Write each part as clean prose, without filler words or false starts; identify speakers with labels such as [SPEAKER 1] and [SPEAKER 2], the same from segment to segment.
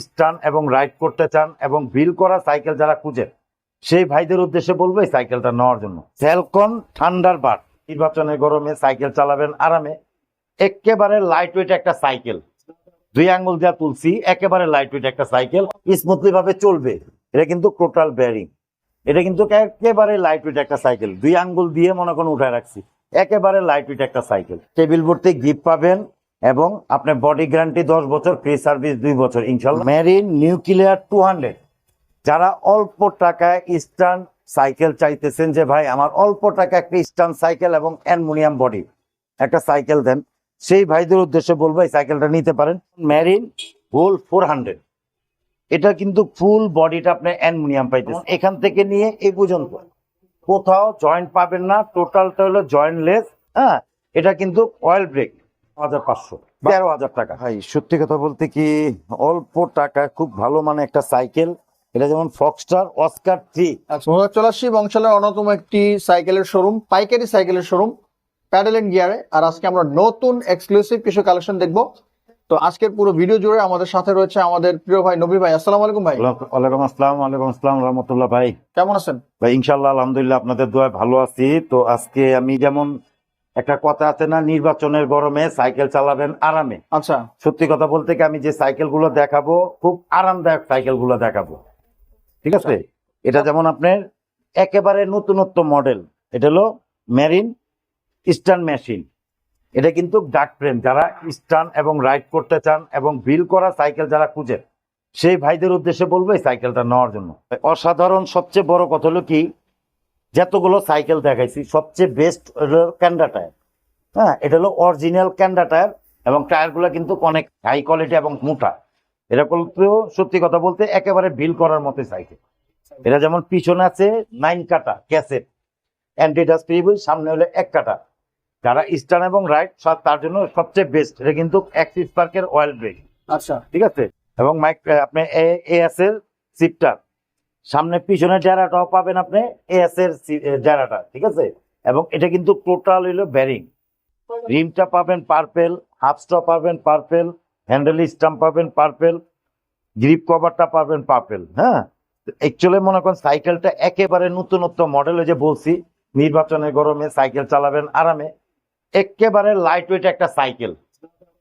[SPEAKER 1] স্টান এবং রাইড করতে চান এবং বিল করা সাইকেল যারা খুঁজেন সেই ভাইদের উদ্দেশ্যে বলবো এই সাইকেলটা নেওয়ার জন্য। ফ্যালকন থান্ডারবার্ড, নির্বাচনের গরমে সাইকেল চালাবেন আরামে, একেবারে লাইট ওয়েট একটা সাইকেল, 2 আঙ্গুল দিয়ে তুলছি, একেবারে লাইট ওয়েট একটা সাইকেল, স্মুথলি ভাবে চলবে। এটা কিন্তু টোটাল বেয়ারিং, এটা কিন্তু একেবারে লাইট ওয়েট একটা সাইকেল, 2 আঙ্গুল দিয়ে মনে করুন উঠায় রাখছি, একেবারে লাইট ওয়েট একটা সাইকেল। টেবিল ভর্তি গিফট পাবেন এবং আপনার বডি গ্যারান্টি 10 বছর, ফ্রি সার্ভিস 2 বছর ইনশাল্লাহ। মেরিন নিউক্লিয়ার 200, যারা অল্প টাকায় স্টান সাইকেল চাইতেছেন যে ভাই আমার অল্প টাকা একটা স্টান সাইকেল এবং অ্যালুমিনিয়াম বডি একটা সাইকেল দেন, সেই ভাইদের উদ্দেশ্যে বলবো এই সাইকেলটা নিতে পারেন। মেরিন হোল 400, এটা কিন্তু ফুল বডিটা আপনি অ্যালুমিনিয়াম পাইতেছেন। এখান থেকে নিয়ে এই পর্যন্ত কোথাও জয়েন্ট পাবেন না, টোটালটা হলো জয়েন্টলেস। হ্যাঁ, এটা কিন্তু অয়েল ব্রেক 1500, 13,000 টাকা। ভাই সত্যি কথা বলতে কি অল্প টাকা খুব ভালো মানে একটা সাইকেল, এটা যেমন ফক্সটার অস্কার 3।
[SPEAKER 2] চলে আসছি বংশালের অন্যতম একটি সাইকেলের শোরুম, পাইকারি সাইকেলের শোরুম প্যাডেল এন্ড গিয়ারে। আর আজকে আমরা নতুন এক্সক্লুসিভ কিছু কালেকশন দেখবো। তো আজকের পুরো ভিডিও জুড়ে আমাদের সাথে রয়েছে আমাদের প্রিয় ভাই নবী ভাই। আসসালামু আলাইকুম ভাই।
[SPEAKER 1] ওয়ালাইকুম আসসালাম। ওয়ালাইকুম আসসালাম রাহমাতুল্লাহ। ভাই
[SPEAKER 2] কেমন আছেন?
[SPEAKER 1] ভাই ইনশাআল্লাহ আলহামদুলিল্লাহ, আপনাদের দোয়ায় ভালো আছি। তো আজকে আমি যেমন একটা কথা আছে না, নির্বাচনের গরমে সাইকেল চালাবেন আরামে।
[SPEAKER 2] আচ্ছা,
[SPEAKER 1] সত্যি কথা বলতে কি আমি যে সাইকেল গুলো দেখাবো খুব আরামদায়ক সাইকেল গুলো দেখাবো, ঠিক আছে? এটা যেমন আপনার একেবারে নতুনত্ব মডেল, এটা হলো মেরিন স্টান মেশিন। এটা কিন্তু ডাক ফ্রেম, যারা স্টান এবং রাইড করতে চান এবং বিল করা সাইকেল যারা খুঁজেন সেই ভাইদের উদ্দেশ্যে বলবো এই সাইকেলটা নেওয়ার জন্য। অসাধারণ সবচেয়ে বড় কথা হলো কি, যতগুলো সাইকেল দেখাইছি সবচেয়ে বেস্ট হলো ক্যান্ডা টায়ার। হ্যাঁ, এটা হলো অরিজিনাল ক্যান্ডা টায়ার এবং টায়ারগুলো কিন্তু অনেক হাই কোয়ালিটি এবং মোটা। এটা কিন্তু সত্যি কথা বলতে একেবারে বিল করার মতো সাইকেল। এটা যেমন পিছনে আছে 9 কাটা ক্যাসেট অ্যান্টিডাস্ট্রিবল, সামনে হলো 1 কাটা। যারা স্টান এবং রাইড তার জন্য সবচেয়ে বেস্ট। এটা কিন্তু অ্যাক্সিস পার্কের অয়েল ব্রেক।
[SPEAKER 2] আচ্ছা,
[SPEAKER 1] ঠিক আছে, এবং মাইক আপনি এএস এর সিফটার, সামনে পিছনে জারাটাও পাবেন আপনি এএস এর জারাটা, ঠিক আছে? এবং এটা কিন্তু টোটাল হইলো ব্যারিং। রিমটা পাবেন পার্পেল, হাফস্টা পাবেন পার্পেল, হ্যান্ডেল স্টাম্প পাবেন পার্পেল, গ্রিপ কভারটা পাবেন পার্পেল। হ্যাঁ, অ্যাকচুয়ালি মনে করেন সাইকেলটা একেবারে নতুনত্ব মডেল। যে বলছি নির্বাচনের গরমে সাইকেল চালাবেন আরামে, একেবারে লাইট ওয়েট একটা সাইকেল,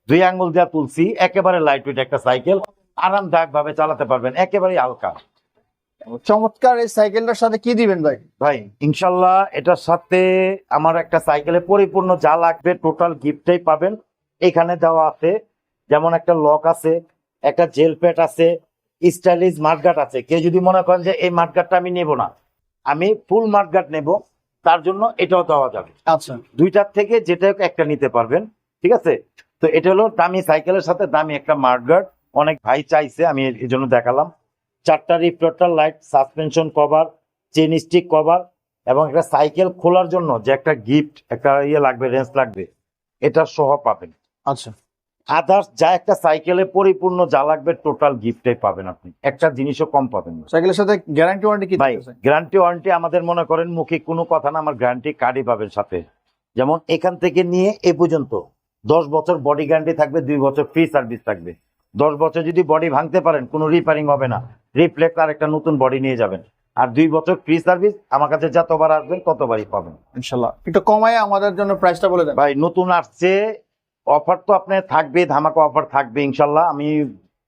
[SPEAKER 1] 2 আঙ্গুল দিয়ে তুলছি, একেবারে লাইট ওয়েট একটা সাইকেল, আরামদায়ক ভাবে চালাতে পারবেন, একেবারে হালকা।
[SPEAKER 2] চমৎকার। এই সাইকেলটার সাথে কি দিবেন ভাই?
[SPEAKER 1] ভাই ইনশাল্লাহ এটার সাথে আমার একটা সাইকেলে পরিপূর্ণ যা লাগবে টোটাল গিফটটাই পাবেন। এখানে দেওয়া আছে যেমন একটা লক আছে, একটা জেল প্যাড আছে, স্টাইলিশ মাঠগার্ড আছে। কেউ যদি মনে করেন যে এই মাঠগার্ডটা আমি নেব না, আমি ফুল মাঠগার্ড নেব, তার জন্য এটাও দেওয়া যাবে।
[SPEAKER 2] আচ্ছা,
[SPEAKER 1] দুইটার থেকে যেটা একটা নিতে পারবেন, ঠিক আছে? তো এটা হলো দামি সাইকেলের সাথে দামি একটা মাঠগার্ড, অনেক ভাই চাইছে, আমি এই জন্য দেখালাম। 4টা reflector light, suspension cover, chain stick cover, এবং একটা সাইকেল খোলার জন্য যে একটা গিফট একটা লাগবে, রেঞ্জ লাগবে, এটা সহ পাবেন।
[SPEAKER 2] আচ্ছা,
[SPEAKER 1] আদার্স যা একটা সাইকেলে পরিপূর্ণ যা লাগবে টোটাল গিফটে পাবেন, আপনি একটা জিনিসও কম পাবেন না।
[SPEAKER 2] সাইকেলের সাথে গ্যারান্টি ওয়ারেন্টি কি
[SPEAKER 1] ভাই
[SPEAKER 2] দিতেছে?
[SPEAKER 1] গ্যারান্টি ওয়ারেন্টি আমাদের মনে করেন মুখে কোনো কথা না, আমার গ্যারান্টি কার্ডই পাবেন সাথে। যেমন এখান থেকে নিয়ে এ পর্যন্ত 10 বছর বডি গ্যারান্টি থাকবে, 2 বছর ফ্রি সার্ভিস থাকবে। 10 বছর যদি বডি ভাঙতে পারেন কোনো রিপেয়ারিং হবে না, রিপ্লেক্স আর একটা নতুন বডি নিয়ে যাবেন। আর 2 বছর ফ্রি সার্ভিস, আমার কাছে যতবার আসবেন ততবারই পাবেন
[SPEAKER 2] ইনশাআল্লাহ। একটু কমায় আমাদের জন্য প্রাইসটা বলে দেন
[SPEAKER 1] ভাই। নতুন আসছে, অফার তো আপনার থাকবে, ধামাকা অফার থাকবে ইনশাল্লাহ। আমি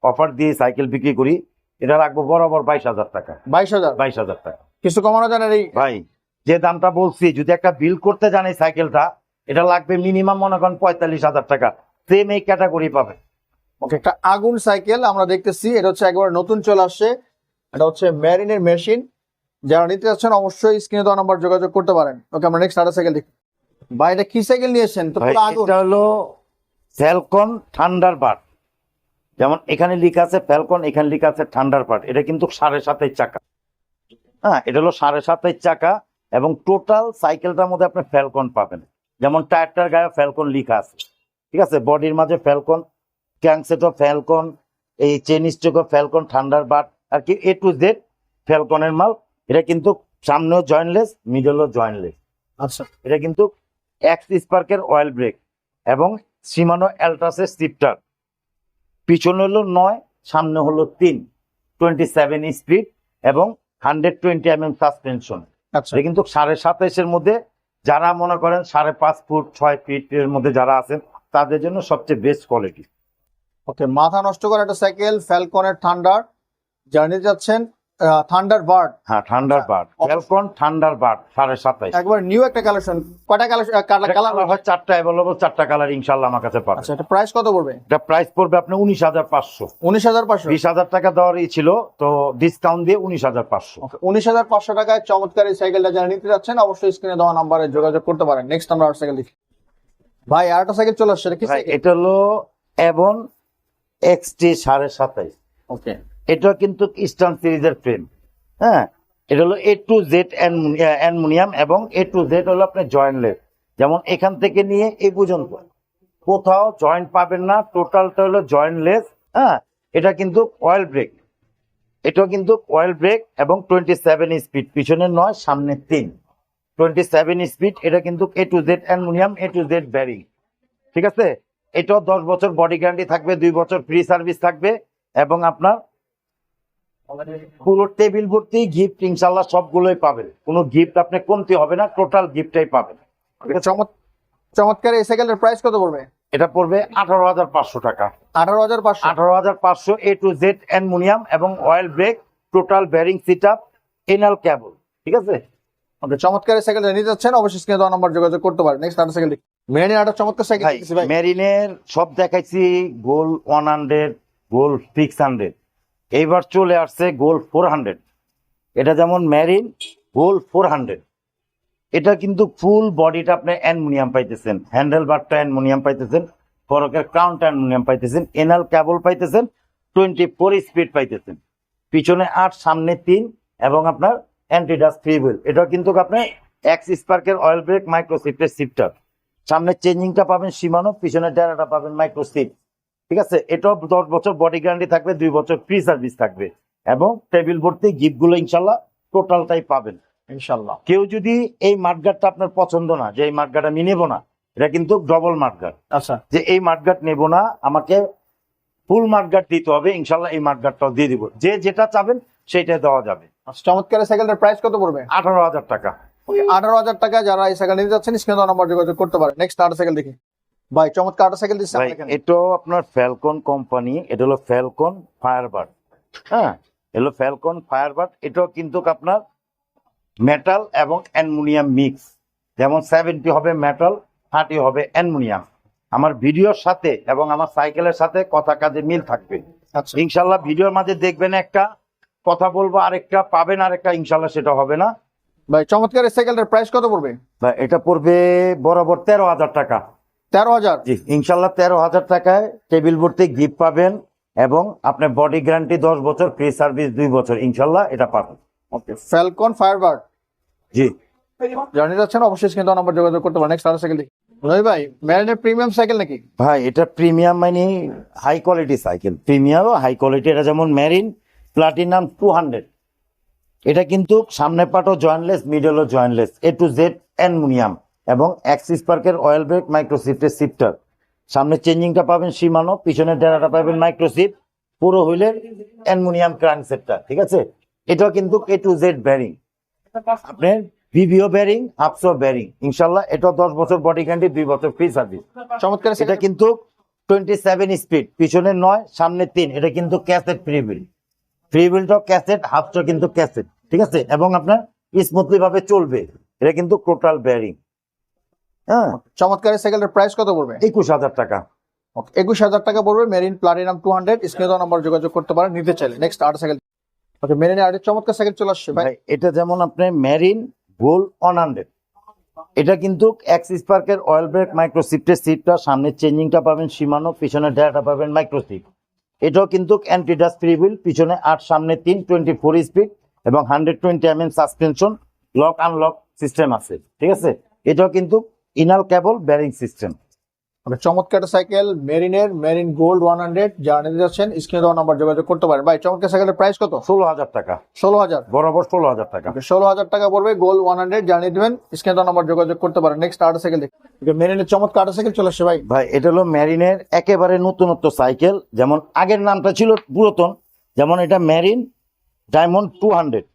[SPEAKER 1] অফার দিয়ে সাইকেল বিক্রি করি, এটা রাখবো বরাবর 22,000 টাকা।
[SPEAKER 2] 22,000?
[SPEAKER 1] 22,000 টাকা
[SPEAKER 2] কিছু কমানো যায় না এই?
[SPEAKER 1] ভাই যে দামটা বলছি, যদি একটা বিল করতে জানি সাইকেলটা, এটা লাগবে মিনিমাম মনে করেন 45,000 টাকা, সেম এই ক্যাটাগরি পাবে।
[SPEAKER 2] ওকে, একটা আগুন সাইকেল আমরা দেখতেছি, এটা হচ্ছে একেবারে নতুন চলে আসছে। এটা হচ্ছে মেরিনের মেশিন। যারা নিতে যাচ্ছেন অবশ্যই স্ক্রিনে দেওয়া নাম্বার যোগাযোগ করতে পারেন। ওকে, আমরা নেক্সট আরেকটা সাইকেল দেখি। ভাই এটা কি সাইকেল নিয়েছেন? তো পুরো আগুন।
[SPEAKER 1] এটা হলো ফ্যালকন থান্ডারবার্ড। যেমন এখানে লেখা আছে ফ্যালকন, এখানে লেখা আছে থান্ডারবার্ড। এটা কিন্তু 7.5 চাকা। হ্যাঁ, এটা হলো 7.5 চাকা এবং টোটাল সাইকেলটার মধ্যে আপনি ফ্যালকন পাবেন। যেমন টায়ারটার গায়ে ফ্যালকন লেখা আছে, ঠিক আছে? বডির মাঝে ফ্যালকন, ক্যাংসেটও ফ্যালকন, এই চেন স্ট্রোকও ফ্যালকন, থান্ডারবার্ড আর কি A to Z ফ্যালকনের মাল। এটা কিন্তু সামনেও জয়েন্টলেস, মিডলও জয়েন্টলেস।
[SPEAKER 2] আচ্ছা,
[SPEAKER 1] এটা কিন্তু অ্যাক্সিস পার্কের অয়েল ব্রেক এবং শিমানো অ্যালট্রাসের শিফটার। পিছনে হলো 9, সামনে হলো 327 স্পিড এবং 120 সাসপেনশন।
[SPEAKER 2] আচ্ছা,
[SPEAKER 1] এটা কিন্তু 27.5-এর মধ্যে যারা মনে করেন 5.5 ফুট 6 ফিটের মধ্যে যারা আছেন তাদের জন্য সবচেয়ে বেস্ট কোয়ালিটি।
[SPEAKER 2] ওকে, মাথা নষ্ট করা একটা সাইকেল ফ্যালকনের থান্ডার, জার্নি যাচ্ছেন থান্ডার বার্ড,
[SPEAKER 1] হ্যাঁ, thunder bird, Falcon thunder bird 27.5।
[SPEAKER 2] একবার নিউ একটা কালেকশন। কয়টা কালার
[SPEAKER 1] কালার হয় 4টা, অ্যাভেলেবল 4টা কালার ইনশাআল্লাহ আমার কাছে পাবেন।
[SPEAKER 2] আচ্ছা, এটা প্রাইস কত পড়বে?
[SPEAKER 1] এটা প্রাইস পড়বে আপনি 19,500।
[SPEAKER 2] 19,500।
[SPEAKER 1] 20,000 টাকা দেওয়ারই ছিল, তো ডিসকাউন্ট দিয়ে 19,500।
[SPEAKER 2] 19,500 টাকায় চমৎকার এই সাইকেলটা যারা নিতে যাচ্ছেন অবশ্যই স্ক্রিনে দেওয়া নাম্বারে যোগাযোগ করতে পারেন। নেক্সট আমরা আর সাইকেল দেখি। ভাই আরেকটা সাইকেল চলে আসছে, এটা কি
[SPEAKER 1] ভাই
[SPEAKER 2] সাইকেল?
[SPEAKER 1] এটা হলো এভন এক্সটি 27.5।
[SPEAKER 2] ওকে,
[SPEAKER 1] এটা কিন্তু ইস্টার্ন সিরিজের ফ্রেম। হ্যাঁ, এটা হলো A to Z অ্যালুমিনিয়াম এবং A to Z হলো আপনার জয়েন্টলেস। যেমন এখান থেকে নিয়ে এই পর্যন্ত কোথাও জয়েন্ট পাবেন না, টোটালটা হলো জয়েন্টলেস। হ্যাঁ, এটা কিন্তু অয়েল ব্রেক, এটা কিন্তু অয়েল ব্রেক এবং 27 স্পিড, পিছনে 9 সামনে 3, 27 স্পিড। এটা কিন্তু A to Z aluminium, A to Z bearing. ঠিক আছে, এটাও 10 বছর বডি গ্যারান্টি থাকবে, 2 বছর ফ্রি সার্ভিস থাকবে এবং আপনার পুরো টেবিল ভর্তি গিফট ইনশাল্লাহ সবগুলোই পাবেন, কোনো গিফট আপনি কমতি হবে না, টোটাল গিফটটাই পাবেন।
[SPEAKER 2] চমৎকার এই সাইকেলের প্রাইস কত পড়বে?
[SPEAKER 1] এটা পড়বে 18,500 টাকা।
[SPEAKER 2] 18,500।
[SPEAKER 1] 18,500 A to Z অ্যালুমিনিয়াম এবং oil brake, total bearing set up, inner cable. ঠিক আছে,
[SPEAKER 2] ওকে, চমৎকার এই সাইকেলটা নিতে যাচ্ছেন অবশ্যই স্ক্রিনে দেওয়া নাম্বার যোগাযোগ করতে পারেন। নেক্সট আর সাইকেল দেখি। মেরিনের একটা চমৎকার সাইকেল
[SPEAKER 1] ভাই
[SPEAKER 2] দেখছি ভাই।
[SPEAKER 1] মেরিনের সব দেখাইছি, গোল 100, গোল 600, এইবার চলে আসছে গোল 400। এটা যেমন মেরিন গোল 400, এটা কিন্তু ফুল বডিটা আপনি অ্যালুমিনিয়াম পাইতেছেন, হ্যান্ডেল বারটা অ্যালুমিনিয়াম পাইতেছেন, ফরকের ক্রাউনটা অ্যালুমিনিয়াম পাইতেছেন, এনাল কেবল পাইতেছেন, 24 স্পিড পাইতেছেন, পিছনে 8 সামনে 3 এবং আপনার অ্যান্টিডাস্ট ফ্রি হুইল। এটা কিন্তু আপনি এক্স স্পার্কের অয়েল ব্রেক, মাইক্রোসিফটের শিফটার, সামনে চেঞ্জিংটা পাবেন সীমানো, পিছনে ডানাটা পাবেন মাইক্রোসিফট। ঠিক আছে, এটাও 10 বছর বডি গ্যারান্টি থাকবে, 2 বছর ফ্রি সার্ভিস থাকবে এবং টেবিল ভর্তি গিফট গুলো ইনশাল্লাহ টোটালটাই পাবেন
[SPEAKER 2] ইনশাআল্লাহ।
[SPEAKER 1] কেউ যদি এই মাঠগাটটা আপনার পছন্দ না, যে এই মাঠগাট আমি নেবো না, এটা কিন্তু ডবল মাঠগাট,
[SPEAKER 2] আচ্ছা,
[SPEAKER 1] যে এই মাঠগাট নেবো না, আমাকে ফুল মাঠগাট দিতে হবে, ইনশাল্লাহ এই মাঠগাটটাও দিয়ে দিব, যে যেটা চাবেন সেটাই দেওয়া যাবে।
[SPEAKER 2] আচ্ছা, চমৎকার এই সাইকেলটার প্রাইস কত পড়বে?
[SPEAKER 1] 18,000 টাকা।
[SPEAKER 2] 18,000 টাকা যারা এই সাইকেল নিতে যাচ্ছেন স্ক্রিনে দেওয়া নাম্বার যোগাযোগ করতে পারেন। নেক্সট আর সাইকেল দেখি। ভাই চমৎকার একটা সাইকেল দিচ্ছে
[SPEAKER 1] ভাই এটাও আপনার ফ্যালকন কোম্পানি, এটা হলো ফ্যালকন ফায়ারবার্ড। হ্যাঁ, এলো ফ্যালকন ফায়ারবার্ড। এটাও কিন্তু আপনার মেটাল এবং অ্যালুমিনিয়াম মিক্স, যেমন 70 হবে মেটাল, 30 হবে অ্যালুমিনিয়াম। আমার ভিডিওর সাথে এবং আমার সাইকেলের সাথে কথা কাজে মিল থাকবে।
[SPEAKER 2] আচ্ছা,
[SPEAKER 1] ইনশাল্লাহ ভিডিওর মাঝে দেখবেন একটা, কথা বলবো আরেকটা, পাবেন আরেকটা, ইনশাল্লাহ সেটা হবে না।
[SPEAKER 2] ভাই চমৎকার এই সাইকেলটার প্রাইস কত পড়বে?
[SPEAKER 1] ভাই এটা পড়বে বরাবর 13,000 টাকা।
[SPEAKER 2] 13,000।
[SPEAKER 1] জি ইনশাল্লাহ 13,000 টাকায় টেবিল ভর্তি গিফট পাবেন এবং আপনার বডি গ্যারান্টি 10 বছর, ফ্রি সার্ভিস 2 বছর, ইনশাল্লাহ এটা পাবেন।
[SPEAKER 2] ওকে, ফ্যালকন ফায়ারবার্ড
[SPEAKER 1] জি
[SPEAKER 2] জার্নি যাচ্ছেন অবশ্যই স্ক্রিনে দেওয়া নাম্বার যোগাযোগ করতে পারেন। নেক্সট আর সাইকেল দেখি। ভাই মেরিনের প্রিমিয়াম সাইকেল নাকি?
[SPEAKER 1] ভাই এটা প্রিমিয়াম মানে হাই কোয়ালিটি সাইকেল, প্রিমিয়াম ও হাই কোয়ালিটি। এটা যেমন মেরিন প্লাটিনাম 200, এটা কিন্তু সামনে পাটও জয়েন্টলেস, মিডলও jointless, A to Z aluminium এবং অ্যাক্সিস পার্কের অয়েল ব্রেক, মাইক্রোসিফটের শিফটার, সামনে চেঞ্জিংটা পাবেন সীমানো, পিছনের ডেরাটা পাবেন মাইক্রোসিফট, পুরো হুইলের অ্যালুমিনিয়াম ক্রাঙ্ক সেটটা। ঠিক আছে, এটাও কিন্তু A to Z ব্যারিং, আপনার ভিভিও ব্যারিং, আপসো ব্যারিং, ইনশাল্লাহ এটাও 10 বছর বডি গ্যারান্টি, 2 বছর ফ্রি সার্ভিস।
[SPEAKER 2] চমৎকার
[SPEAKER 1] এটা কিন্তু 27 স্পিড, পিছনে 9 সামনে 3, এটা কিন্তু ক্যাসেট ফ্রি হুইল, ফ্রি হুইলটাও ক্যাসেট, হাফটা কিন্তু ক্যাসেট। ঠিক আছে, এবং আপনার স্মুথলি ভাবে চলবে, এটা কিন্তু টোটাল ব্যারিং। হ্যাঁ,
[SPEAKER 2] চমৎকার এই সাইকেলের প্রাইস কত পড়বে?
[SPEAKER 1] 21,000 টাকা।
[SPEAKER 2] 21,000 টাকা পড়বে। মেরিন প্লাটিনাম 200, স্ক্রিনে দেওয়া নাম্বার যোগাযোগ করতে পারেন নিতে চাইলে। নেক্সট আর সাইকেল। ওকে, মেরিনের আরেকটা চমৎকার সাইকেল চলে আসছে ভাই।
[SPEAKER 1] ভাই এটা যেমন আপনার মেরিন গোল 100, এটা কিন্তু অ্যাক্সিস পার্কের অয়েল ব্রেক, মাইক্রোসিফটের সিটটা, সামনে চেঞ্জিংটা পাবেন সীমানো, পিছনে ডেরাটা পাবেন মাইক্রোসিফট। এটাও কিন্তু অ্যান্টিডাস্ট ফ্রি হুইল, পিছনে 8 সামনে 3, 24 স্পিড এবং 120 সাসপেনশন, লক আনলক সিস্টেম আছে। ঠিক আছে, এটাও কিন্তু ইনাল কেবল ব্যারিং সিস্টেম।
[SPEAKER 2] চমৎকার সাইকেল মেরিন গোল্ড 100, যারা নিতে যাচ্ছেন স্ক্রিনে দেওয়া নাম্বার যোগাযোগ করতে পারেন। ভাই চমৎকার সাইকেলের প্রাইস কত?
[SPEAKER 1] 16,000 টাকা,
[SPEAKER 2] 16,000,
[SPEAKER 1] বরাবর 16,000 টাকা।
[SPEAKER 2] 16,000 টাকা পড়বে গোল্ড 100, জানিয়ে দিবেন স্ক্রিনে দেওয়া নাম্বার যোগাযোগ করতে পারেন। নেক্সট আরেকটা সাইকেল দেখি, মেরিনের চমৎকার আরেকটা সাইকেল চলে আসছে ভাই।
[SPEAKER 1] ভাই এটা হলো মেরিনের একেবারে নতুনত্ব সাইকেল, যেমন আগের নামটা ছিল পুরাতন, যেমন এটা মেরিন ডায়মন্ড 200।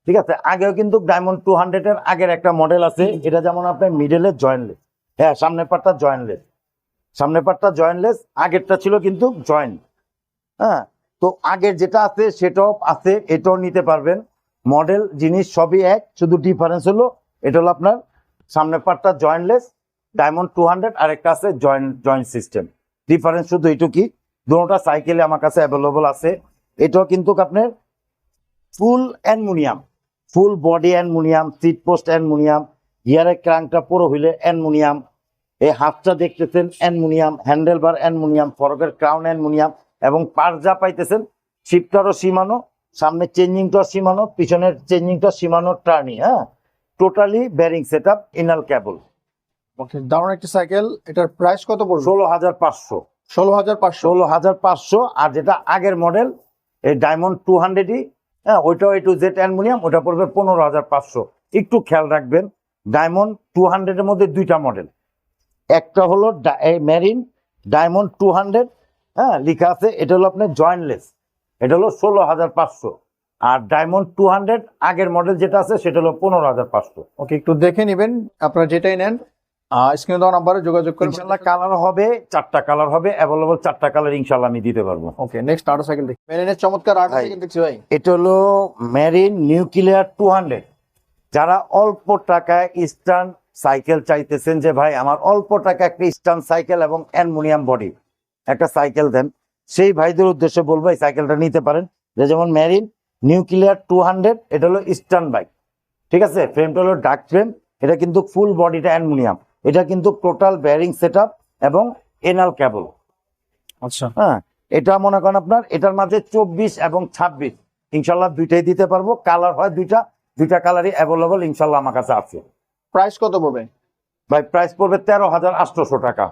[SPEAKER 1] ঠিক আছে, আগেও কিন্তু ডায়মন্ড 200 এর আগের একটা মডেল আছে, এটা যেমন আপনার মিডলে জয়েন্টলেস, হ্যাঁ সামনের পার্টটা জয়েন্টলেস, সামনের পার্টটা জয়েন্টলেস, আগেরটা ছিল কিন্তু জয়েন্ট। হ্যাঁ, তো আগের যেটা আছে সেটাও আছে, এটাও নিতে পারবেন। মডেল জিনিস সবই এক, শুধু ডিফারেন্স হলো এটা হলো আপনার সামনের পার্টটা জয়েন্টলেস ডায়মন্ড 200, আর একটা আছে জয়েন্ট সিস্টেম। ডিফারেন্স শুধু এইটুকুই। দুটোটা সাইকেলে আমার কাছে অ্যাভেলেবল আছে। এটাও কিন্তু আপনার full aluminium, full body aluminium, seat post aluminium, গিয়ারের ক্রাঙ্কটা পুরো হইলে অ্যালুমিনিয়াম, এই হাফটা দেখতেছেন অ্যালুমিনিয়াম, হ্যান্ডেল বার অ্যালুমিনিয়াম, ফরকের ক্রাউন অ্যালুমিনিয়াম, এবং পার্ট যা পাইতেছেন শিফটারও সীমানো, সামনে চেঞ্জিংটাও সীমানো, পিছনের চেঞ্জিংটা সীমানো, টার্নি, হ্যাঁ totally bearing set up, inner cable.
[SPEAKER 2] Okay, দারুণ একটি সাইকেল। এটার প্রাইস কত পড়বে?
[SPEAKER 1] 16,500,
[SPEAKER 2] 16,500।
[SPEAKER 1] 16,500। আর যেটা আগের মডেল এই ডায়মন্ড 200ই, হ্যাঁ ওইটাও A to Z অ্যালুমিনিয়াম, ওটা পড়বে 15,500। একটু খেয়াল রাখবেন, ডায়মন্ড 200 এর মধ্যে দুইটা মডেল, একটা হলো মেরিন ডায়মন্ড 200, হ্যাঁ লেখা আছে, এটা হলো আপনার জয়েন্টলেস, এটা হলো 16,500। আর ডায়মন্ড 200 আগের মডেল যেটা আছে সেটা হলো 15,500।
[SPEAKER 2] ওকে, একটু দেখে নেবেন, আপনারা যেটাই নেন স্ক্রিনে দেওয়া নাম্বারে যোগাযোগ করবেন।
[SPEAKER 1] ইনশাল্লাহ কালার হবে 4টা কালার হবে অ্যাভেলেবল, 4টা কালার ইনশাল্লাহ আমি দিতে পারবো।
[SPEAKER 2] ওকে, নেক্সট আরেকটা সাইকেল দেখি, মেরিনের চমৎকার আরেকটা
[SPEAKER 1] ভাই,
[SPEAKER 2] সাইকেল দেখছি ভাই।
[SPEAKER 1] এটা হলো মেরিন নিউক্লিয়ার 200। যারা অল্প টাকায় ইস্টার্ন সাইকেল চাইতেছেন, যে ভাই আমার অল্প টাকা একটা ইস্টার্ন সাইকেল এবং অ্যালুমিনিয়াম বডি একটা সাইকেল দেন, সেই ভাইদের উদ্দেশ্যে বলবো এই সাইকেলটা নিতে পারেন। যেমন মেরিন নিউক্লিয়ার 200, এটা হলো ইস্টার্ন বাইক, ঠিক আছে, ফ্রেমটা হলো ডার্ক ফ্রেম, এটা কিন্তু ফুল বডিটা অ্যালুমিনিয়াম, এটা কিন্তু টোটাল ব্যারিং সেট আপ এবং এনাল কেবল।
[SPEAKER 2] আচ্ছা,
[SPEAKER 1] হ্যাঁ, এটা মনে করেন আপনার এটার মাঝে 24 এবং 26 ইনশাল্লাহ দুইটাই দিতে পারবো। কালার হয় দুইটা কালারই অ্যাভেলেবল ইনশাল্লাহ আমার কাছে আছে।
[SPEAKER 2] প্রাইস কত পড়বে
[SPEAKER 1] ভাই প্রাইস পড়বে 13,800 টাকা।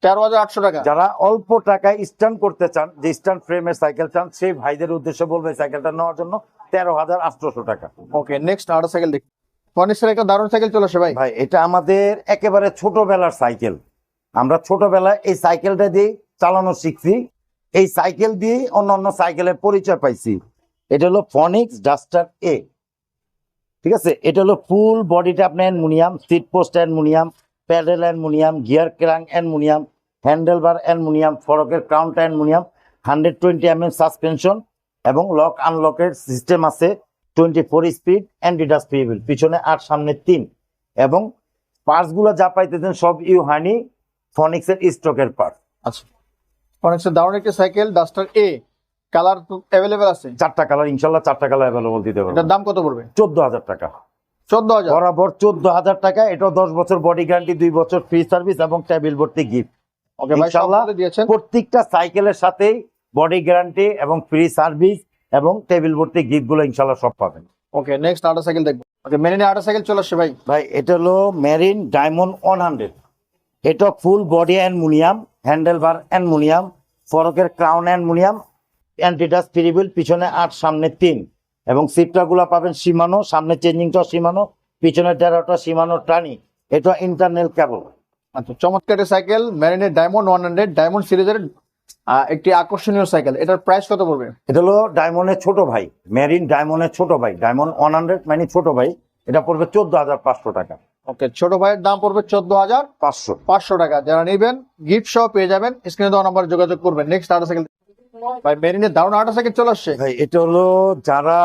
[SPEAKER 2] 13,800 টাকা।
[SPEAKER 1] যারা অল্প টাকায় স্ট্যান্ড করতে চান, যে স্ট্যান্ড ফ্রেমের সাইকেল চান, সেই ভাইদের উদ্দেশ্যে বলবে সাইকেলটা নেওয়ার জন্য 13,800 টাকা।
[SPEAKER 2] ওকে, নেক্সট আরেকটা সাইকেল দেখি, ফনিক্সের একটা দারুণ সাইকেল চলে আসে ভাই।
[SPEAKER 1] ভাই এটা আমাদের একেবারে ছোটবেলার সাইকেল, আমরা ছোটবেলায় এই সাইকেলটা দিয়ে চালানো শিখছি, এই সাইকেল দিয়ে অন্য সাইকেলের পরিচয় পাইছি। এটা হলো ফনিক্স ডাস্টার এ, ঠিক আছে, এটা হলো ফুল বডিটা আপনার aluminium, seat post aluminium, pedal aluminium, gear crank aluminium, handle bar aluminium, ফরকের ক্রাউনটা অ্যালুমিনিয়াম, 120 mm সাসপেনশন এবং লক আনলকের সিস্টেম আছে, 24 স্পিড, অ্যান্টিডাস্ট ফ্রিবিল, পিছনে 8 সামনে 3, এবং পার্টস গুলো যা পাইতেছেন সব ইউহানি ফনিক্সের স্টকের পার্ট।
[SPEAKER 2] আচ্ছা, ফনিক্সের দারুণ একটি সাইকেল ডাস্টার এ, কালার অ্যাভেলেবেল আছে
[SPEAKER 1] 4টা কালার ইনশাল্লাহ, 4টা কালার অ্যাভেলেবল দিতে পারবো।
[SPEAKER 2] এটার দাম কত পড়বে?
[SPEAKER 1] 14,000 টাকা,
[SPEAKER 2] 14,000।
[SPEAKER 1] বরাবর 14,000 টাকা। এটা 10 বছর বডি গ্যারান্টি, 2 বছর ফ্রি সার্ভিস এবং টেবিল ভর্তি গিফট।
[SPEAKER 2] ওকে ভাই,
[SPEAKER 1] ইনশাআল্লাহ
[SPEAKER 2] সব দিয়েছেন।
[SPEAKER 1] প্রত্যেকটা সাইকেলের সাথেই বডি গ্যারান্টি এবং ফ্রি সার্ভিস এবং টেবিল ভর্তি গিফট গুলো ইনশাআল্লাহ সব পাবেন।
[SPEAKER 2] ওকে, নেক্সট আরেকটা সাইকেল দেখবো। ওকে, মেরিনে আরেকটা সাইকেল চলে আসছে ভাই।
[SPEAKER 1] ভাই এটা হলো মেরিন ডায়মন্ড 100, এটা full body aluminium, handle bar aluminium, ফরকের ক্রাউন অ্যালুমিনিয়াম, অ্যান্টিডাস্ট ফ্রিবিল, পিছনে 8 সামনে 3, এবং সিটটা গুলা পাবেন সীমানো, সামনে চেঞ্জিংটা সীমানো, পিছনে 13টা সীমানো টানি, এটা ইন্টারনাল কেবল।
[SPEAKER 2] আচ্ছা, চমৎকার একটি সাইকেল, মেরিনের ডায়মন্ড 100, ডায়মন্ড সিরিজের একটি আকর্ষণীয় সাইকেল। এটার প্রাইস কত পড়বে?
[SPEAKER 1] এটা হলো ডায়মন্ডের ছোট ভাই, মেরিন ডায়মন্ডের ছোট ভাই, ডায়মন্ড 100 মানে ছোট ভাই, এটা পড়বে 14,500 টাকা।
[SPEAKER 2] ওকে, ছোট ভাইয়ের দাম পড়বে
[SPEAKER 1] 14,500
[SPEAKER 2] টাকা। যারা নেবেন গিফট সহ পেয়ে যাবেন, স্ক্রিনে দেওয়া নাম্বারে যোগাযোগ করবেন। নেক্সট আরেকটা সাইকেল ভাই, মেরিনের দারুণ আরেকটা সাইকেল চলে আসছে
[SPEAKER 1] ভাই। এটা হলো যারা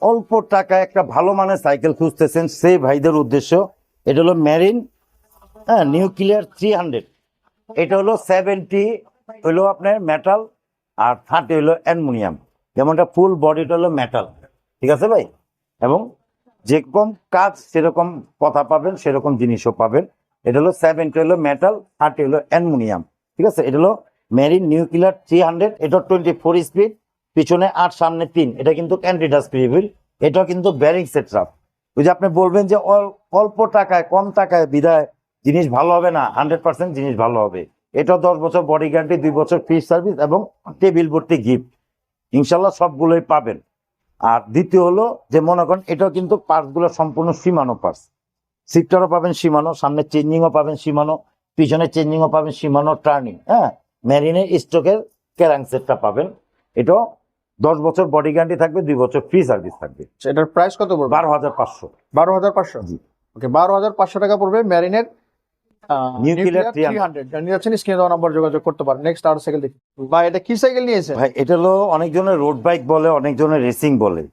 [SPEAKER 1] অল্প টাকায় একটা ভালো মানের সাইকেল খুঁজতেছেন সেই ভাইদের উদ্দেশ্য। এটা হলো মেরিন নিউক্লিয়ার 300, এটা হলো 70 হলো আপনার মেটাল আর 30 হলো অ্যালুমিনিয়াম, যেমনটা ফুল বডিটা হলো মেটাল, ঠিক আছে ভাই, এবং যেরকম কাজ সেরকম কথা পাবেন, সেরকম জিনিসও পাবেন। এটা হলো 70 হলো মেটাল, 30 হলো অ্যালুমিনিয়াম, ঠিক আছে। এটা হলো মেরিন নিউক্লিয়ার 300, এটা 24 স্পিড, পিছনে 8 সামনে 3, এটা কিন্তু অ্যান্টিডাস্ট ফ্রিবিল, এটা কিন্তু ব্যারিং সেট আপ। ওই যে আপনি বলবেন যে অল্প টাকায় কম টাকায় বিদায় জিনিস ভালো হবে না, 100% জিনিস ভালো হবে। এটা 10 বছর বডি গ্যারান্টি, 2 বছর ফ্রি সার্ভিস এবং টেবিল ভর্তি গিফট, ইনশাল্লাহ সবগুলোই পাবেন। আর দ্বিতীয় হলো যে মনে করেন এটাও কিন্তু পার্টস গুলো সম্পূর্ণ সীমানো পার্টস, সিফটারও পাবেন সীমানো, সামনে চেঞ্জিংও পাবেন সীমানো, পিছনে চেঞ্জিংও পাবেন সীমানো, টার্নিং, হ্যাঁ, মেরিনের স্টকের ক্যারাং সেটটা পাবেন। এটাও 10 বছর বডি গ্যারান্টি থাকবে, 2 বছর ফ্রি সার্ভিস থাকবে।
[SPEAKER 2] এটার প্রাইস কত পড়বে?
[SPEAKER 1] 12,500।
[SPEAKER 2] 12,500।
[SPEAKER 1] জি।
[SPEAKER 2] ওকে, 12,500 টাকা পড়বে মেরিনের
[SPEAKER 1] নিউক্লিয়ার
[SPEAKER 2] নিউক্লিয়ার 300। জানি যাচ্ছেন, স্ক্রিনে দেওয়া নাম্বার যোগাযোগ করতে পারেন। নেক্সট আর সাইকেল দেখি ভাই, এটা কি সাইকেল নিয়েছে?
[SPEAKER 1] ভাই এটা হলো অনেকজনের রোড বাইক বলে, অনেকজনের রেসিং বলে।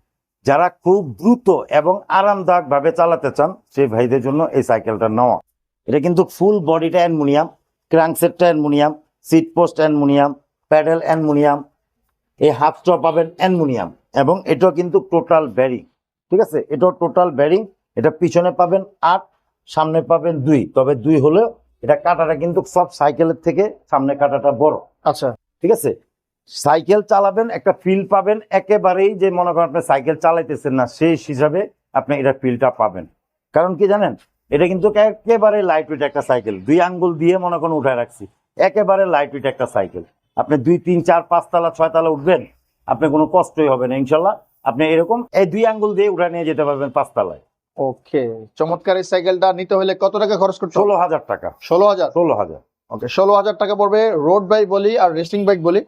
[SPEAKER 1] যারা খুব দ্রুত এবং আরামদায়ক ভাবে চালাতে চান সেই ভাইদের জন্য এই সাইকেলটা নেওয়া। এটা কিন্তু ফুল বডিটা অ্যালুমিনিয়াম, ক্র্যাঙ্কসেটটা aluminium, seat post aluminium, pedal aluminium, এই হাফ স্টপ পাবেন অ্যালুমিনিয়াম, এবং এটাও কিন্তু টোটাল ব্যারিং। ঠিক আছে, এটাও টোটাল ব্যারিং। এটা পিছনে পাবেন 8, সামনে পাবেন 2, তবে 2 হলেও এটা কাটাটা কিন্তু সব সাইকেলের থেকে সামনে কাটাটা বড়।
[SPEAKER 2] আচ্ছা,
[SPEAKER 1] ঠিক আছে, সাইকেল চালাবেন একটা ফিল পাবেন, একেবারেই যে মনে করেন আপনি সাইকেল চালাইতেছেন না সেই হিসাবে আপনি এটা ফিলটা পাবেন। কারণ কি জানেন, এটা কিন্তু একেবারে লাইট ওয়েট একটা সাইকেল, 2 আঙ্গুল দিয়ে মনে করেন উঠায় রাখছি, একেবারে লাইট ওয়েট একটা সাইকেল। আপনি 2, 3, 4, 5 তলা 6 তলা উঠবেন, আপনি কোনো কষ্টই হবে না ইনশাল্লাহ। আপনি এরকম এই 2 আঙ্গুল দিয়ে উঠা নিয়ে যেতে পারবেন 5 তলায়।
[SPEAKER 2] ওকে, চমৎকার। এই সাইকেলটা নিতে হলে কত টাকা খরচ করতে হবে?
[SPEAKER 1] 16,000 টাকা।
[SPEAKER 2] 16,000।
[SPEAKER 1] 16,000।
[SPEAKER 2] ওকে, 16,000 টাকা পড়বে। রোড বাইক বলি আর রেসিং বাইক বলি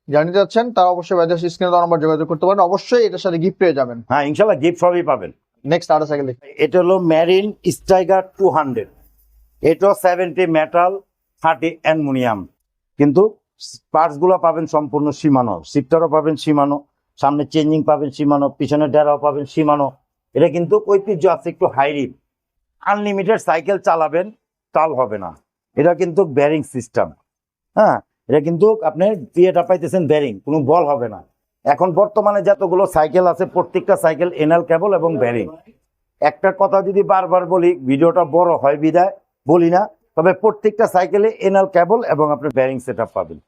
[SPEAKER 2] জানিয়ে যাচ্ছেন, তারা অবশ্যই ভাইদের স্ক্রিনে দেওয়া নাম্বার যোগাযোগ করতে পারেন। অবশ্যই এটার সাথে গিফট পেয়ে যাবেন।
[SPEAKER 1] হ্যাঁ ইনশাল্লাহ গিফট সবই পাবেন।
[SPEAKER 2] নেক্সট আর সাইকেল দেখি।
[SPEAKER 1] এটা হলো মেরিন স্ট্রাইকার 200। এটা 70 মেটাল, 30 অ্যালুমিনিয়াম, কিন্তু পার্টস গুলো পাবেন সম্পূর্ণ সীমানো, সিফটারও পাবেন সীমানো, সামনে চেঞ্জিং পাবেন সীমানো, পিছনে ডেরাও পাবেন সীমানো। এটা কিন্তু ঐতিহ্য আছে একটু হাই রিপ, আনলিমিটেড সাইকেল চালাবেন তাল হবে না। এটা কিন্তু ব্যারিং সিস্টেম, হ্যাঁ, এটা কিন্তু আপনি ইয়েটা পাইতেছেন ব্যারিং, কোনো বল হবে না। এখন বর্তমানে যতগুলো সাইকেল আছে প্রত্যেকটা সাইকেল এনাল কেবল এবং ব্যারিং। একটা কথা যদি বারবার বলি, ভিডিওটা বড় হয় বিদায় বলি না, তবে প্রত্যেকটা সাইকেলে এনাল কেবল এবং আপনি ব্যারিং সেটআপ পাবেন।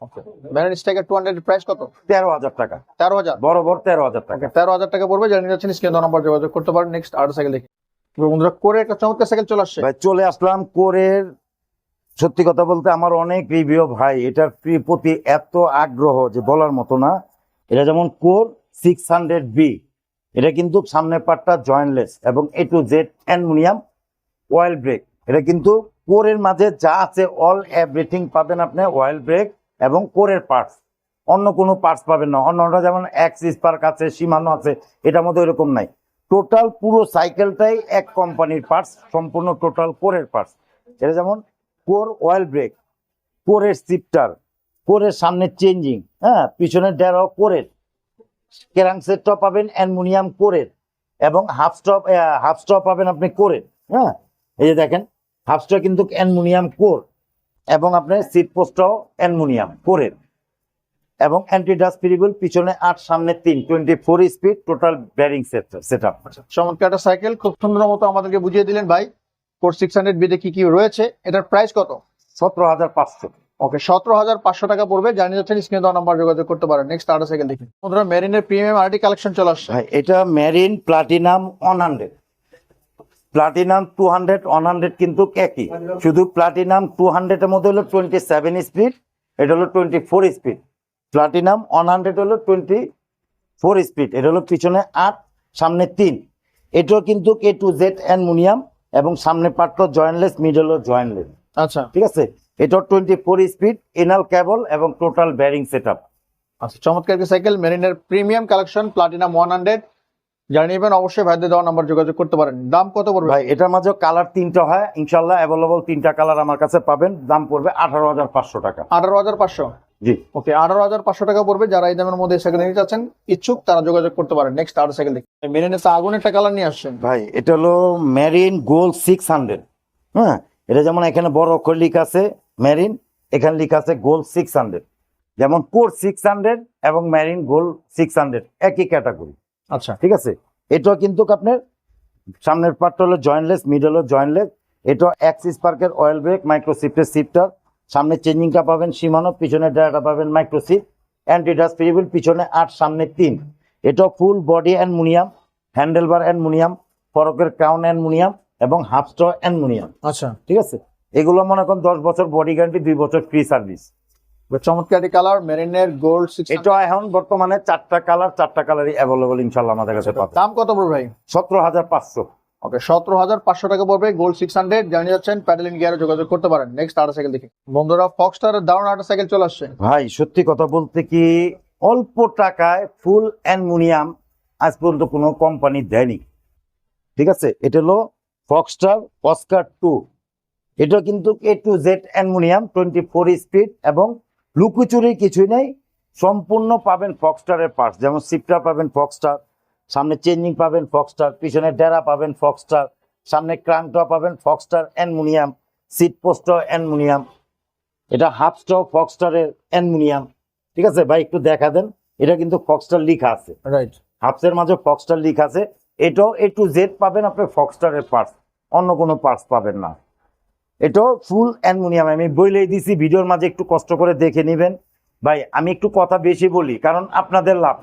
[SPEAKER 2] মেরিন স্ট্রাইকার 200 প্রাইস কত?
[SPEAKER 1] 13,000 টাকা।
[SPEAKER 2] 13,000।
[SPEAKER 1] বরাবর 13,000 টাকা।
[SPEAKER 2] 13,000 টাকা পড়বে, জানিয়ে যাচ্ছেন, স্ক্রিনে দেওয়া নাম্বার যোগাযোগ করতে পারেন। নেক্সট আর সাইকেল দেখি। বন্ধুরা, করে একটা চমৎকার সাইকেল চলে আসছে।
[SPEAKER 1] ভাই চলে আসলাম কোরের। সত্যি কথা বলতে আমার অনেক রিভিউ ভাই, এটার প্রতি এত আগ্রহ যে বলার মতো না। এটা যেমন কোর 600B, এটা কিন্তু সামনের পার্টটা জয়েন্টলেস এবং A to Z aluminium oil brake. এটা কিন্তু কোরের মাঝে যা আছে অল এভরিথিং পাবেন আপনি, অয়েল ব্রেক এবং কোরের পার্টস, অন্য কোনো পার্টস পাবেন না। অন্যটা যেমন এক্সিস পার্ক আছে, সীমানো আছে, এটার মধ্যে এরকম নাই। টোটাল পুরো সাইকেলটাই এক কোম্পানির পার্টস, সম্পূর্ণ টোটাল কোরের পার্টস। এটা যেমন কোর অয়েল ব্রেক, কোরের শিফটার, কোরের সামনে চেঞ্জিং, হ্যাঁ, পিছনের ডেরাও কোরের, ক্যারাং সেটটা পাবেন অ্যালুমিনিয়াম কোরের, এবং হাফ স্টপ পাবেন আপনি কোরের, হ্যাঁ, এই যে দেখেন হাফ স্টপ কিন্তু অ্যালুমিনিয়াম কোর, এবং আপনার সিট পোস্টটাও অ্যালুমিনিয়াম কোরের, এবং অ্যান্টি ডাস্ট ফ্রিবল, পিছনে 8, সামনে 3, 24 স্পিড টোটাল ব্যারিং সেটআপ।
[SPEAKER 2] চমৎকার একটা সাইকেল, খুব সুন্দর মতো আমাদেরকে বুঝিয়ে দিলেন ভাই। কোর 600B তে কি কি রয়েছে, এটার প্রাইস কত?
[SPEAKER 1] 17,500।
[SPEAKER 2] ওকে, 17,500 টাকা পড়বে, জানিয়ে যাচ্ছেন, স্ক্রিনে দেওয়া নাম্বার যোগাযোগ করতে পারেন। নেক্সট আর সাইকেল দেখি। বন্ধুরা, মেরিনের প্রিমিয়াম আরটি কালেকশন চলে আসছে।
[SPEAKER 1] ভাই এটা মেরিন প্লাটিনাম 100, প্লাটিনাম 200, 100 কিন্তু একই, শুধু প্লাটিনাম 200 এর মধ্যে হলো 27 স্পিড, এটা হলো 24 স্পিড। প্লাটিনাম 100 হলো 24 স্পিড, এটা হলো পিছনে 8, সামনে 3। এটাও কিন্তু A to Z অ্যালুমিনিয়াম এবং সামনে পার্টটা জয়েন্টলেস, মিডল ও জয়েন্টলেস।
[SPEAKER 2] আচ্ছা
[SPEAKER 1] ঠিক আছে, এটাও 24 স্পিড, এনাল কেবল এবং টোটাল ব্যারিং সেটআপ।
[SPEAKER 2] আচ্ছা, চমৎকার একটা সাইকেল, মেরিনের প্রিমিয়াম কালেকশন প্লাটিনাম 100, জানিয়ে নেবেন। অবশ্যই ভাইদের দেওয়া নাম্বার যোগাযোগ করতে পারেন। দাম কত পড়বে
[SPEAKER 1] ভাই এটার মাঝে কালার 3টা হয়, ইনশাল্লাহ অ্যাভেলেবল 3টা কালার আমার কাছে পাবেন। দাম পড়বে 18,500 টাকা।
[SPEAKER 2] 18,500।
[SPEAKER 1] জি,
[SPEAKER 2] ওকে, 18,500 টাকা পড়বে। যারা এই দামের মধ্যে সাইকেল নিতে চাচ্ছেন, ইচ্ছুক, তারা যোগাযোগ করতে পারেন। নেক্সট আর সাইকেল দেখি। মেরিনের তো আগুন একটা কালার নিয়ে আসছেন
[SPEAKER 1] ভাই এটা হলো মেরিন গোল্ড 600, হ্যাঁ, এটা যেমন এখানে বড় অক্ষর লেখা আছে মেরিন, এখানে লেখা আছে গোল্ড 600, যেমন কোর 600 এবং মেরিন গোল্ড 600 একই ক্যাটাগরি।
[SPEAKER 2] আচ্ছা,
[SPEAKER 1] ঠিক আছে, এটাও কিন্তু আপনার সামনের পার্টটা হলো জয়েন্টলেস, মিডল ও জয়েন্টলেস। এটা অ্যাক্সিস পার্কের অয়েল ব্রেক, মাইক্রোসিফটের শিফটার, সামনে চেঞ্জিংটা পাবেন সীমানো, পিছনে ড্রাইভারটা পাবেন মাইক্রোসিফট, অ্যান্টি ডাস্ট ফ্রিবল, পিছনে 8, সামনে 3। এটা full body aluminium, handlebar aluminium, ফরকের ক্রাউন অ্যালুমিনিয়াম এবং হাফ স্ট্র অ্যালুমিনিয়াম।
[SPEAKER 2] আচ্ছা,
[SPEAKER 1] ঠিক আছে, এগুলো মনে করেন 10 বছর বডি গ্যারান্টি, 2 বছর ফ্রি সার্ভিস।
[SPEAKER 2] চমৎকারী কালার মেরিনের গোল্ড 600।
[SPEAKER 1] এটা এখন বর্তমানে 4টা কালারই অ্যাভেলেবল ইনশাল্লাহ আমাদের কাছে পাবেন।
[SPEAKER 2] দাম কত পড়বে ভাই?
[SPEAKER 1] 17,500।
[SPEAKER 2] ওকে, 17,500 টাকা পড়বে গোল্ড 600। জানিয়ে যাচ্ছেন প্যাডেল ইন গিয়ারে যোগাযোগ করতে পারেন। নেক্সট আরেকটা সাইকেল দেখি বন্ধুরা, ফক্সটারের দারুণ একটা সাইকেল চলে আসছে
[SPEAKER 1] ভাই সত্যি কথা বলতে কি অল্প টাকায় ফুল অ্যালুমিনিয়াম আজ পর্যন্ত কোনো কোম্পানি দেয়নি। ঠিক আছে, এটা হলো ফক্সটার অস্কার 2। এটা কিন্তু A to Z aluminium, 24 speed এবং লুকোচুরি কিছুই নেই। সম্পূর্ণ পাবেন ফক্সটারের পার্টস, যেমন সিপটা পাবেন ফক্সটার, সামনে চেঞ্জিং পাবেন ফক্সটার, পিছনে ডেরা পাবেন ফক্সটার, সামনে ক্রাঙ্কটা পাবেন ফক্সটার অ্যালুমিনিয়াম, সিট পোস্টও অ্যালুমিনিয়াম, এটা হাফস্টাও ফক্সটারের অ্যালুমিনিয়াম। ঠিক আছে ভাই, একটু দেখা দেন, এটা কিন্তু ফক্সটার লিখা আছে,
[SPEAKER 2] রাইট?
[SPEAKER 1] হাফসের মাঝে ফক্সটার লিখা আছে। এটাও A to Z পাবেন আপনি ফক্সটারের পার্টস, অন্য কোনো পার্টস পাবেন না। এটাও ফুল অ্যালুমিনিয়াম। আমি বলেই দিছি, ভিডিওর মাঝে একটু কষ্ট করে দেখে নেবেন ভাই। আমি একটু কথা বেশি বলি কারণ আপনাদের লাভ।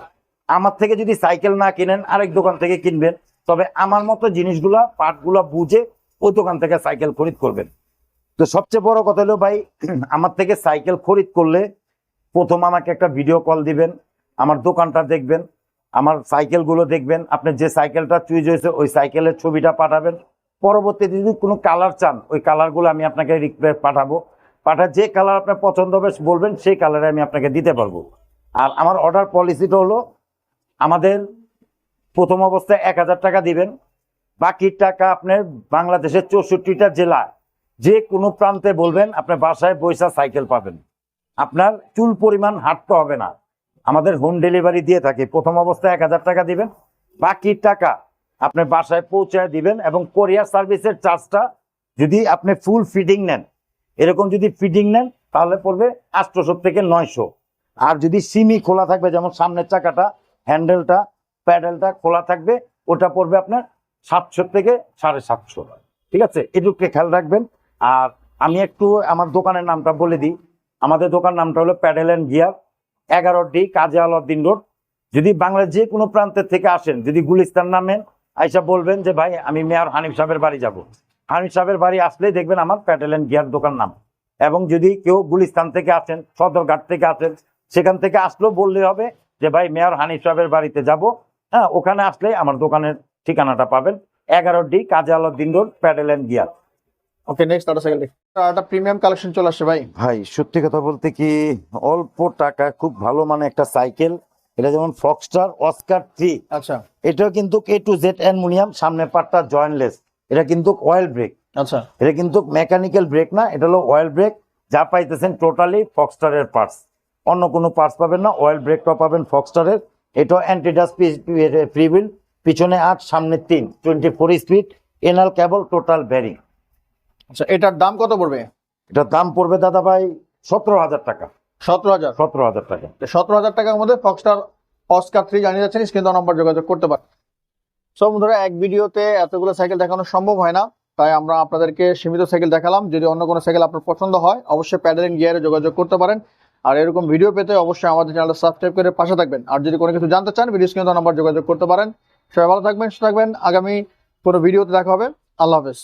[SPEAKER 1] আমার থেকে যদি সাইকেল না কিনেন আরেক দোকান থেকে কিনবেন, তবে আমার মতো জিনিসগুলা পার্টগুলা বুঝে ওই দোকান থেকে সাইকেল খরিদ করবেন। তো সবচেয়ে বড় কথা হলো ভাই, আমার থেকে সাইকেল খরিদ করলে প্রথম আমাকে একটা ভিডিও কল দিবেন, আমার দোকানটা দেখবেন, আমার সাইকেলগুলো দেখবেন, আপনি যে সাইকেলটা চুজ হয়েছে ওই সাইকেলের ছবিটা পাঠাবেন। পরবর্তীতে যদি কোনো কালার চান ওই কালারগুলো আমি আপনাকে পাঠাবো, যে কালার আপনার পছন্দ হবে বলবেন, সেই কালারে আমি আপনাকে দিতে পারবো। আর আমার অর্ডার পলিসিটা হলো, আমাদের প্রথম অবস্থায় 1,000 টাকা দিবেন, বাকি টাকা আপনার বাংলাদেশের 64টা জেলা যে কোনো প্রান্তে বলবেন, আপনার বাসায় বৈশা সাইকেল পাবেন। আপনার চুল পরিমাণ হাঁটতে হবে না, আমাদের হোম ডেলিভারি দিয়ে থাকি। প্রথম অবস্থায় 1,000 টাকা দিবেন, বাকি টাকা আপনার বাসায় পৌঁছায় দিবেন। এবং কোরিয়ার সার্ভিসের চার্জটা যদি আপনি ফুল ফিটিং নেন, এরকম যদি ফিটিং নেন তাহলে পড়বে 800 থেকে 900। আর যদি সিমি খোলা থাকবে, যেমন সামনের চাকাটা, হ্যান্ডেলটা, প্যাডেলটা খোলা থাকবে, ওটা পড়বে আপনার 700 থেকে 750। ঠিক আছে, এটুকু খেয়াল রাখবেন। আর আমি একটু আমার দোকানের নামটা বলে দিই। আমাদের দোকান নামটা হলো pedal and gear, 11D Kazi Alauddin road. যদি বাংলার যে কোনো প্রান্তের থেকে আসেন, যদি গুলিস্তান নামেন, আইসা বলবেন যে ভাই আমি মেয়র হানিফ সাহেবের বাড়ি যাব। হানিফ সাহেবের বাড়ি আসলেই দেখবেন আমার প্যাডেল অ্যান্ড গিয়ার দোকান নাম। এবং যদি কেউ গুলিস্তান থেকে আসেন, সদরঘাট থেকে আসেন, সেখান থেকে আসলেও বললে হবে যে ভাই মেয়র হানিফ সাহেবের বাড়িতে যাব। হ্যাঁ, ওখানে আসলে আমার দোকানের ঠিকানাটা পাবেন, 11D Kazi Alauddin road, pedal and gear.
[SPEAKER 2] Okay, next আরেকটা সাইকেল দেখি। একটা প্রিমিয়াম কালেকশন চলে আসছে ভাই।
[SPEAKER 1] ভাই সত্যি কথা বলতে কি অল্প টাকা খুব ভালো মানে একটা সাইকেল। এটা যেমন ফক্সটার অস্কার 3।
[SPEAKER 2] আচ্ছা
[SPEAKER 1] এটাও কিন্তু A to Z অ্যালুমিনিয়াম, সামনের পার্টটা জয়েন্টলেস। এটা কিন্তু অয়েল ব্রেক,
[SPEAKER 2] আচ্ছা,
[SPEAKER 1] এটা কিন্তু মেকানিক্যাল ব্রেক না, এটা হলো অয়েল ব্রেক। যা পাইতেছেন টোটালি ফক্সটারের পার্টস, অন্য কোনো পার্টস পাবেন না। অয়েল ব্রেকটাও পাবেন ফক্সটারের। এটা অ্যান্টিডাস ফ্রি হুইল, পিছনে 8 সামনে 3, 24 স্পিড, এনাল কেবল, টোটাল ব্যারিং।
[SPEAKER 2] আচ্ছা, এটার দাম কত পড়বে?
[SPEAKER 1] এটার দাম পড়বে দাদা ভাই 17,000 টাকা।
[SPEAKER 2] 17,000।
[SPEAKER 1] 17,000 টাকা।
[SPEAKER 2] 17,000 টাকার মধ্যে ফক্সটার অস্কার 3 জানিয়ে যাচ্ছেন, স্ক্রিন নাম্বার যোগাযোগ করতে পারেন। সো বন্ধুরা, এক ভিডিওতে এতগুলো সাইকেল দেখানো সম্ভব হয় না, তাই আমরা আপনাদেরকে সীমিত সাইকেল দেখালাম। যদি অন্য কোনো সাইকেল আপনার পছন্দ হয় অবশ্যই প্যাডেল এন্ড গিয়ারে যোগাযোগ করতে পারেন। আর এরকম ভিডিও পেতে অবশ্যই আমাদের চ্যানেলটা সাবস্ক্রাইব করে পাশে থাকবেন। আর যদি কোনো কিছু জানতে চান ভিডিও স্ক্রিন নাম্বার যোগাযোগ করতে পারেন। সবাই ভালো থাকবেন, সুস্থ থাকবেন। আগামী কোনো ভিডিওতে দেখা হবে। আল্লাহ হাফেজ।